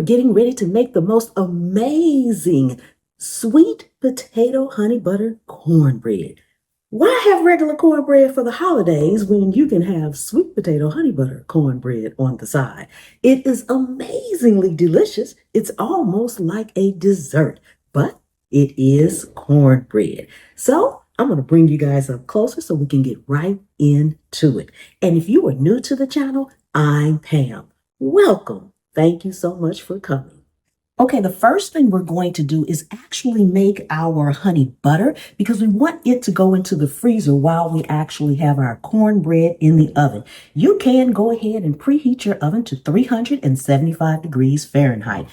getting ready to make the most amazing sweet potato honey butter cornbread. Why have regular cornbread for the holidays when you can have sweet potato honey butter cornbread on the side? It is amazingly delicious. It's almost like a dessert, but it is cornbread. So I'm going to bring you guys up closer so we can get right into it. And if you are new to the channel, I'm Pam. Welcome. Thank you so much for coming. Okay, the first thing we're going to do is actually make our honey butter because we want it to go into the freezer while we actually have our cornbread in the oven. You can go ahead and preheat your oven to 375 degrees Fahrenheit.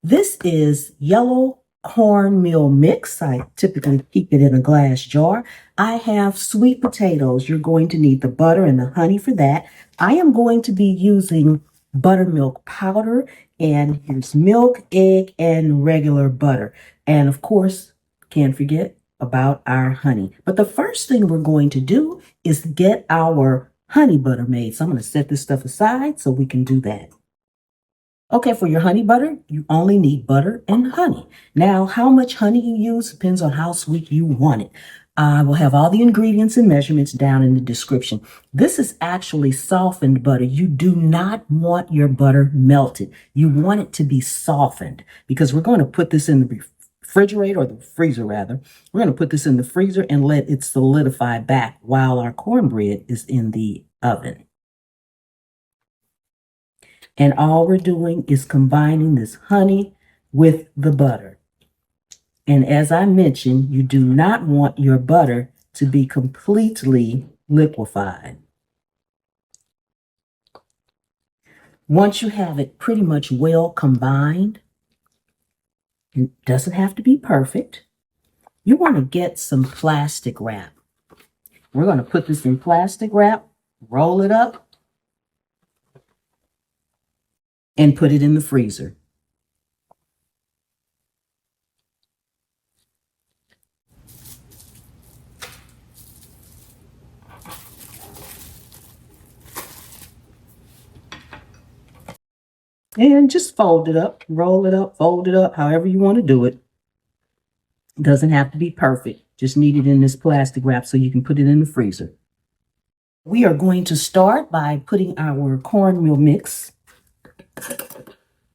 This is yellow cornmeal mix. I typically keep it in a glass jar. I have sweet potatoes. You're going to need the butter and the honey for that. I am going to be using buttermilk powder, and here's milk, egg, and regular butter. And of course, can't forget about our honey. But the first thing we're going to do is get our honey butter made. So I'm going to set this stuff aside so we can do that. Okay, for your honey butter, you only need butter and honey. Now, how much honey you use depends on how sweet you want it. I will have all the ingredients and measurements down in the description. This is actually softened butter. You do not want your butter melted. You want it to be softened because we're going to put this in the refrigerator, or the freezer rather. We're going to put this in the freezer and let it solidify back while our cornbread is in the oven. And all we're doing is combining this honey with the butter. And as I mentioned, you do not want your butter to be completely liquefied. Once you have it pretty much well combined, it doesn't have to be perfect, you want to get some plastic wrap. We're going to put this in plastic wrap, roll it up, and put it in the freezer. And just fold it up, roll it up, fold it up, however you want to do it. It doesn't have to be perfect. Just need it in this plastic wrap so you can put it in the freezer. We are going to start by putting our cornmeal mix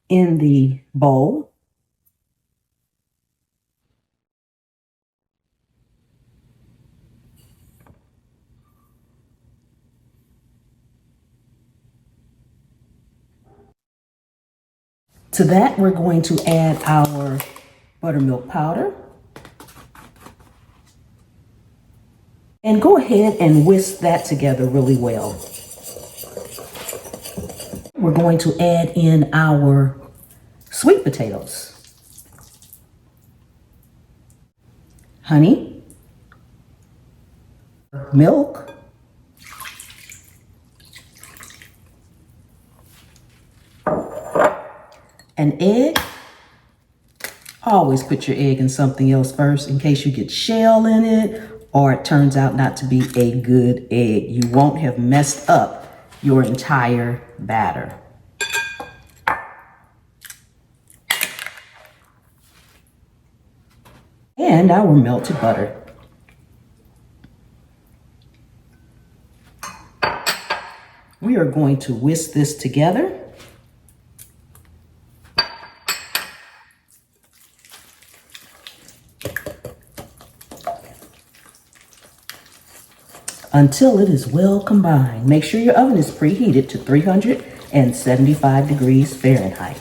in the bowl. To that, we're going to add our buttermilk powder. And go ahead and whisk that together really well. We're going to add in our sweet potatoes, honey, milk, an egg. Always put your egg in something else first in case you get shell in it or it turns out not to be a good egg. You won't have messed up your entire batter. And our melted butter. We are going to whisk this together. Until it is well combined. Make sure your oven is preheated to 375 degrees Fahrenheit.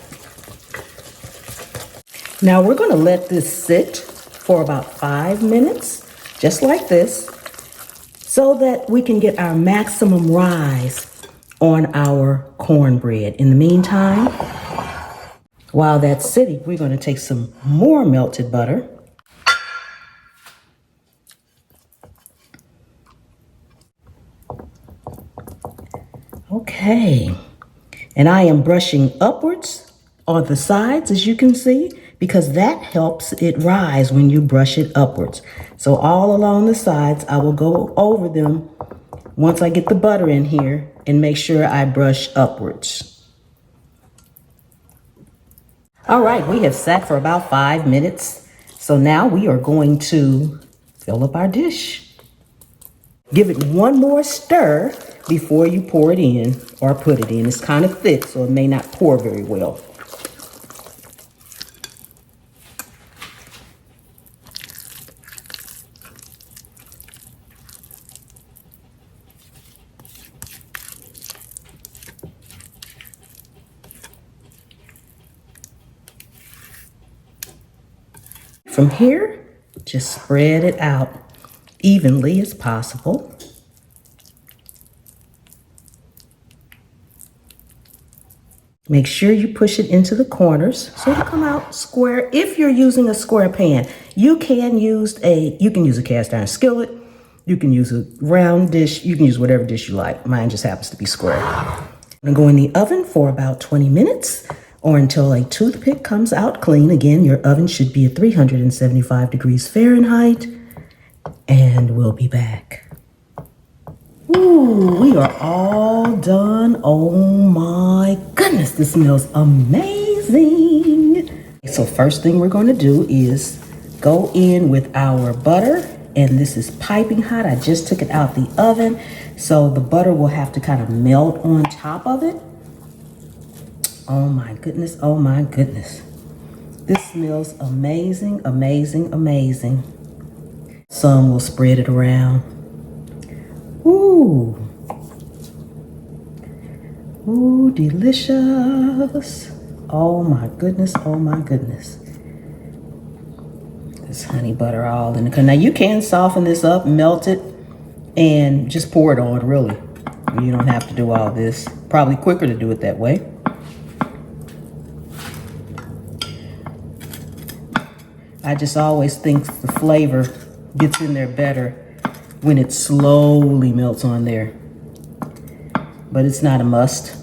Now we're going to let this sit for about 5 minutes, just like this, so that we can get our maximum rise on our cornbread. In the meantime, while that's sitting, we're going to take some more melted butter. Okay, and I am brushing upwards on the sides, as you can see, because that helps it rise when you brush it upwards. So all along the sides, I will go over them once I get the butter in here and make sure I brush upwards. All right, we have sat for about 5 minutes. So now we are going to fill up our dish. Give it one more stir before you pour it in or put it in. It's kind of thick, so it may not pour very well. From here, just spread it out evenly as possible. Make sure you push it into the corners so it'll come out square. If you're using a square pan, you can use a cast iron skillet. You can use a round dish. You can use whatever dish you like. Mine just happens to be square. I'm gonna go in the oven for about 20 minutes or until a toothpick comes out clean. Again, your oven should be at 375 degrees Fahrenheit. And we'll be back. Ooh, we are all done. Oh my goodness, this smells amazing. So first thing we're going to do is go in with our butter, and this is piping hot. I just took it out the oven, so the butter will have to kind of melt on top of it. Oh my goodness, oh my goodness. This smells amazing, amazing, amazing. Some will spread it around. Ooh. Ooh, delicious. Oh my goodness, oh my goodness. This honey butter all in the, now you can soften this up, melt it, and just pour it on, really. You don't have to do all this. Probably quicker to do it that way. I just always think the flavor gets in there better when it slowly melts on there, but it's not a must.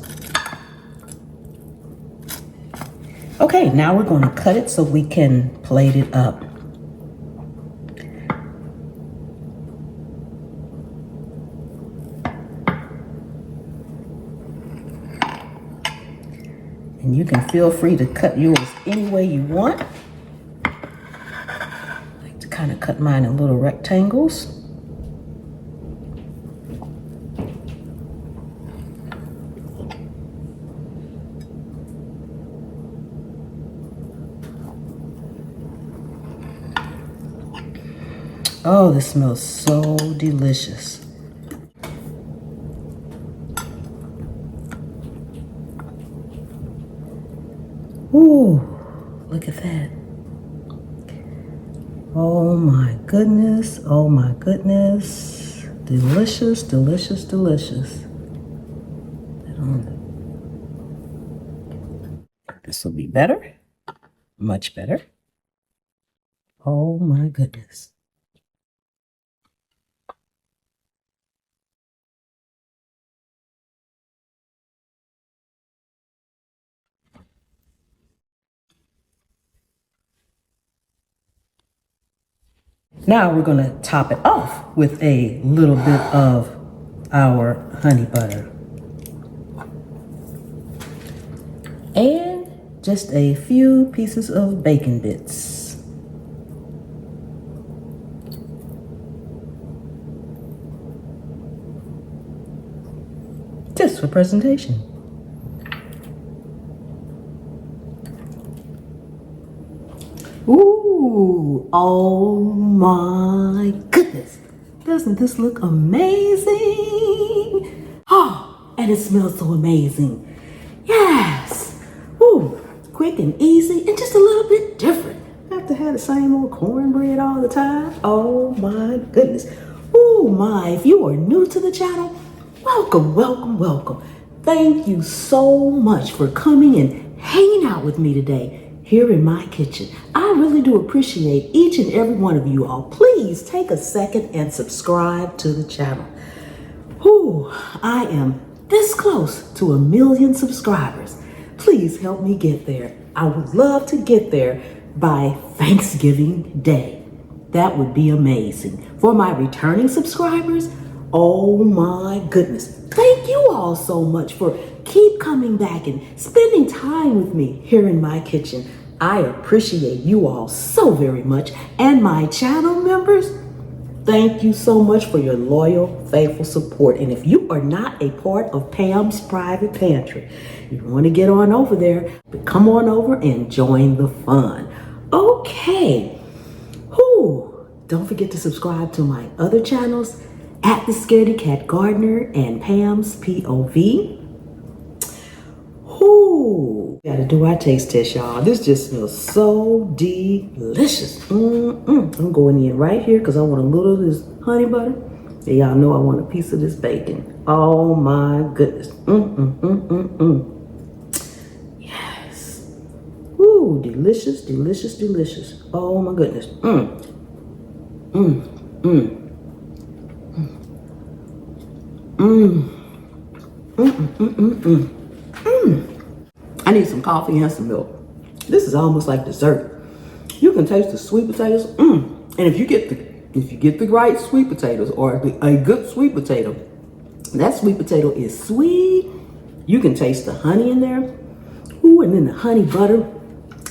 Okay, now we're going to cut it so we can plate it up. And you can feel free to cut yours any way you want. I like to kind of cut mine in little rectangles. Oh, this smells so delicious. Ooh, look at that. Oh my goodness, oh my goodness. Delicious, delicious, delicious. This will be better, much better. Oh my goodness. Now we're going to top it off with a little bit of our honey butter. And just a few pieces of bacon bits. Just for presentation. Ooh, oh my goodness. Doesn't this look amazing? Oh, and it smells so amazing. Yes. Ooh, quick and easy and just a little bit different. Have to have the same old cornbread all the time. Oh my goodness. Ooh my, if you are new to the channel, welcome, welcome, welcome. Thank you so much for coming and hanging out with me today here in my kitchen. I really do appreciate each and every one of you all. Please take a second and subscribe to the channel. Whew, I am this close to 1 million subscribers. Please help me get there. I would love to get there by Thanksgiving Day. That would be amazing. For my returning subscribers, Oh my goodness. Thank you all so much for keep coming back and spending time with me here in my kitchen. I appreciate you all so very much. And my channel members, thank you so much for your loyal, faithful support. And if you are not a part of Pam's Private Pantry, you want to get on over there, but come on over and join the fun. Okay. Don't forget to subscribe to my other channels at the Scaredy Cat Gardener and Pam's POV. Gotta do our taste test, y'all. This just smells so delicious. I'm going in right here because I want a little of this honey butter. And y'all know I want a piece of this bacon. Oh my goodness. Yes. Woo, delicious, delicious, delicious. Oh my goodness. I need some coffee and some milk. This is almost like dessert. You can taste the sweet potatoes. And if you get the right sweet potatoes or a good sweet potato, that sweet potato is sweet. You can taste the honey in there. Ooh, and then the honey butter.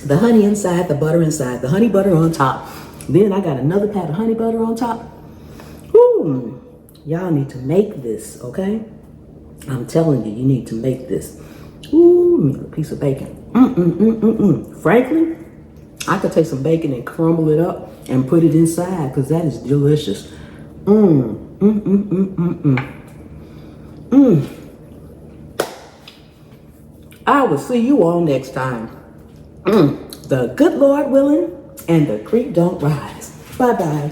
The honey inside, the butter inside, the honey butter on top. Then I got another pat of honey butter on top. Ooh, y'all need to make this, okay? I'm telling you, you need to make this. Ooh, me a piece of bacon. Frankly, I could take some bacon and crumble it up and put it inside because that is delicious. I will see you all next time. The good Lord willing and the creek don't rise. Bye-bye.